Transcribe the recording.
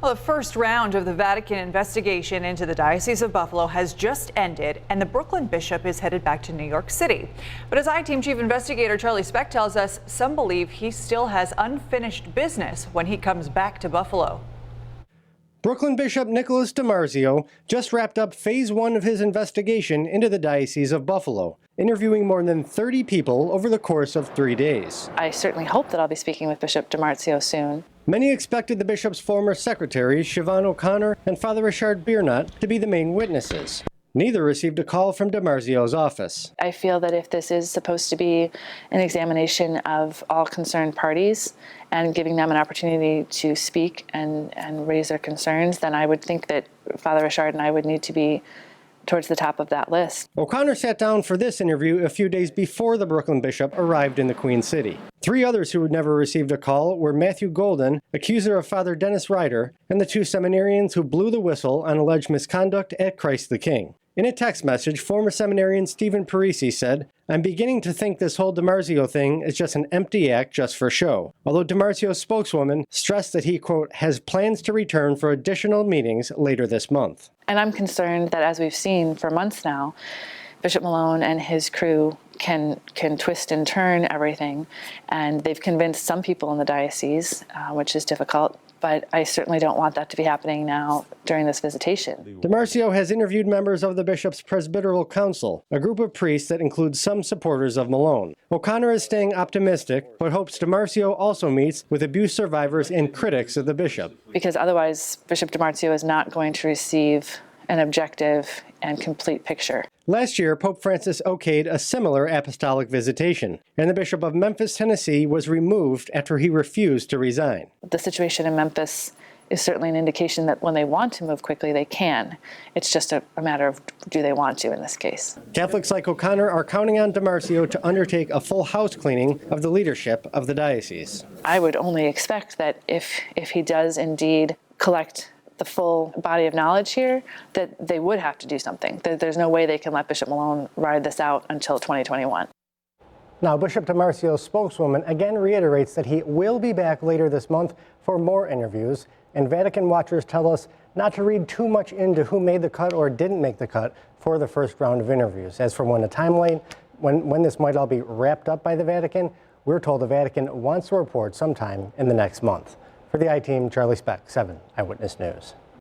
Well, the first round of the Vatican investigation into the Diocese of Buffalo has just ended, and the Brooklyn bishop is headed back to New York City. But as I-Team Chief Investigator Charlie Speck tells us, some believe he still has unfinished business when he comes back to Buffalo. Brooklyn Bishop Nicholas DiMarzio just wrapped up phase 1 of his investigation into the Diocese of Buffalo, interviewing more than 30 people over the course of 3 days. I certainly hope that I'll be speaking with Bishop DiMarzio soon. Many expected the bishop's former secretaries, Siobhan O'Connor and Father Richard Biernat, to be the main witnesses. Neither received a call from DiMarzio's office. I feel that if this is supposed to be an examination of all concerned parties and giving them an opportunity to speak and raise their concerns, then I would think that Father Richard and I would need to be towards the top of that list. O'Connor sat down for this interview a few days before the Brooklyn bishop arrived in the Queen City. 3 others who had never received a call were Matthew Golden, accuser of Father Dennis Ryder, and the 2 seminarians who blew the whistle on alleged misconduct at Christ the King. In a text message, former seminarian Stephen Parisi said, "I'm beginning to think this whole DiMarzio thing is just an empty act just for show." Although DiMarzio's spokeswoman stressed that he, quote, has plans to return for additional meetings later this month. And I'm concerned that, as we've seen for months now, Bishop Malone and his crew can twist and turn everything, and they've convinced some people in the diocese, which is difficult. But I certainly don't want that to be happening now during this visitation. DiMarzio has interviewed members of the bishop's Presbyteral Council, a group of priests that includes some supporters of Malone. O'Connor is staying optimistic, but hopes DiMarzio also meets with abuse survivors and critics of the bishop. Because otherwise, Bishop DiMarzio is not going to receive an objective and complete picture. Last year, Pope Francis okayed a similar apostolic visitation, and the Bishop of Memphis, Tennessee was removed after he refused to resign. The situation in Memphis is certainly an indication that when they want to move quickly, they can. It's just a matter of do they want to in this case. Catholics like O'Connor are counting on DiMarzio to undertake a full house cleaning of the leadership of the diocese. I would only expect that if he does indeed collect the full body of knowledge here, that they would have to do something. There's no way they can let Bishop Malone ride this out until 2021. Now, Bishop DiMarzio's spokeswoman again reiterates that he will be back later this month for more interviews, and Vatican watchers tell us not to read too much into who made the cut or didn't make the cut for the first round of interviews. As for when the timeline, when this might all be wrapped up by the Vatican, we're told the Vatican wants to report sometime in the next month. For the I-Team, Charlie Speck, 7 Eyewitness News.